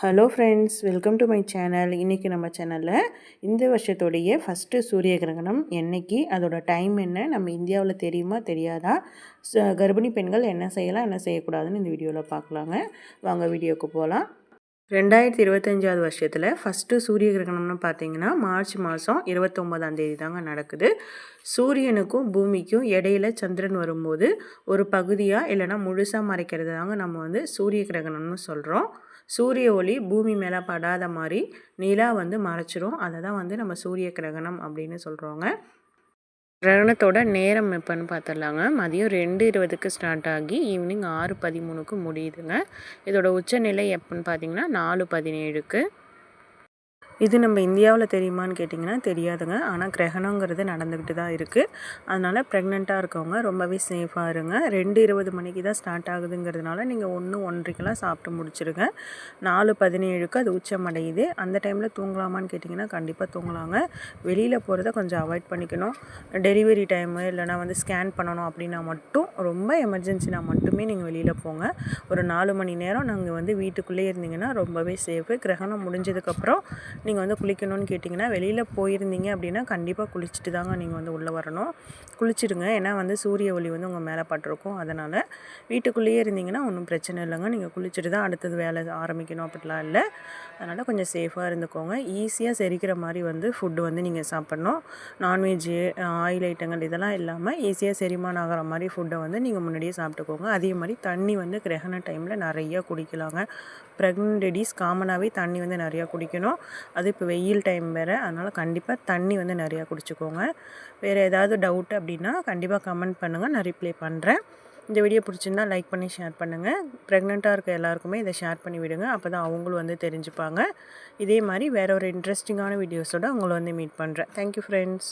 Hello friends, welcome to my channel. இன்றைக்கி நம்ம சேனலில் இந்த வருஷத்தோடைய ஃபஸ்ட்டு சூரிய கிரகணம் என்னைக்கு, அதோட டைம் என்ன, நம்ம இந்தியாவில் தெரியுமா தெரியாதா, கர்ப்பிணி பெண்கள் என்ன செய்யலாம் என்ன செய்யக்கூடாதுன்னு இந்த வீடியோவில் பார்க்கலாங்க. வாங்க வீடியோவுக்கு போகலாம். 2025 வருஷத்தில் ஃபஸ்ட்டு சூரிய கிரகணம்னு பார்த்தீங்கன்னா மார்ச் மாதம் 29ஆம் தேதி தாங்க நடக்குது. சூரியனுக்கும் பூமிக்கும் இடையில சந்திரன் வரும்போது ஒரு பகுதியாக இல்லைனா முழுசாக மறைக்கிறது தாங்க நம்ம வந்து சூரிய கிரகணம்னு சொல்கிறோம். சூரிய ஒளி பூமி மேலே படாத மாதிரி நிலா வந்து மறைச்சிரும். அதை தான் வந்து நம்ம சூரிய கிரகணம் அப்படின்னு சொல்கிறோங்க. கிரகணத்தோட நேரம் எப்போன்னு பார்த்துடலாங்க. மதியம் 2:20க்கு ஸ்டார்ட் ஆகி ஈவினிங் 6:13க்கு முடியுதுங்க. இதோட உச்சநிலை எப்போன்னு பார்த்தீங்கன்னா 4:17க்கு. இது நம்ம இந்தியாவில் தெரியுமான்னு கேட்டிங்கன்னா தெரியாதுங்க. ஆனால் கிரகணங்கிறது நடந்துக்கிட்டு தான் இருக்குது. அதனால் ப்ரெக்னெண்ட்டாக இருக்கவங்க ரொம்பவே சேஃபாக இருங்க. 2:20 மணிக்கு தான் ஸ்டார்ட் ஆகுதுங்கிறதுனால நீங்கள் 1:01க்கெல்லாம் சாப்பிட்டு முடிச்சிடுங்க. 4:17க்கு அது உச்சமடையுது. அந்த டைமில் தூங்கலாமான்னு கேட்டிங்கன்னா கண்டிப்பாக தூங்கலாங்க. வெளியில் போகிறத கொஞ்சம் அவாய்ட் பண்ணிக்கணும். டெலிவரி டைமு இல்லைனா வந்து ஸ்கேன் பண்ணணும் அப்படின்னா மட்டும், ரொம்ப எமர்ஜென்சினா மட்டுமே நீங்கள் வெளியில் போங்க. ஒரு 4 மணி நேரம் நாங்கள் வந்து வீட்டுக்குள்ளேயே இருந்தீங்கன்னா ரொம்பவே சேஃபு. கிரகணம் முடிஞ்சதுக்கப்புறம் நீங்கள் வந்து குளிக்கணும்னு கேட்டிங்கன்னா வெளியில் போயிருந்தீங்க அப்படின்னா கண்டிப்பாக குளிச்சுட்டு தாங்க நீங்கள் வந்து உள்ளே வரணும். குளிச்சுடுங்க. ஏன்னா வந்து சூரிய ஒளி வந்து உங்கள் மேலே பட்டிருக்கும். அதனால் வீட்டுக்குள்ளேயே இருந்தீங்கன்னா ஒன்றும் பிரச்சனை இல்லைங்க. நீங்கள் குளிச்சுட்டு தான் அடுத்தது வேலை ஆரம்பிக்கணும் அப்படிலாம் இல்லை. அதனால் கொஞ்சம் சேஃபாக இருந்துக்கோங்க. ஈஸியாக செரிக்கிற மாதிரி வந்து ஃபுட்டு வந்து நீங்கள் சாப்பிட்ணும். நான்வெஜ்ஜு, ஆயில் ஐட்டங்கள் இதெல்லாம் இல்லாமல் ஈஸியாக செரிமானம் ஆகிற மாதிரி ஃபுட்டை வந்து நீங்கள் முன்னாடியே சாப்பிட்டுக்கோங்க. அதே மாதிரி தண்ணி வந்து கிரகண டைமில் நிறையா குடிக்கலாங்க. ப்ரெக்னென்ட் லேடிஸ் காமனாகவே தண்ணி வந்து நிறையா குடிக்கணும். அது இப்போ வெயில் டைம் வேறு, அதனால் கண்டிப்பாக தண்ணி வந்து நிறையா குடிச்சிக்கோங்க. வேறு ஏதாவது டவுட் அப்படின்னா கண்டிப்பாக கமெண்ட் பண்ணுங்கள், நான் ரிப்ளை பண்ணுறேன். இந்த வீடியோ பிடிச்சிருந்தா லைக் பண்ணி ஷேர் பண்ணுங்கள். ப்ரெக்னெண்ட்டாக இருக்க எல்லாருக்குமே இதை ஷேர் பண்ணி விடுங்க. அப்போ தான் அவங்களும் வந்து தெரிஞ்சுப்பாங்க. இதே மாதிரி வேறு ஒரு இன்ட்ரெஸ்டிங்கான வீடியோஸோடு உங்களை வந்து மீட் பண்ணுறேன். Thank you friends.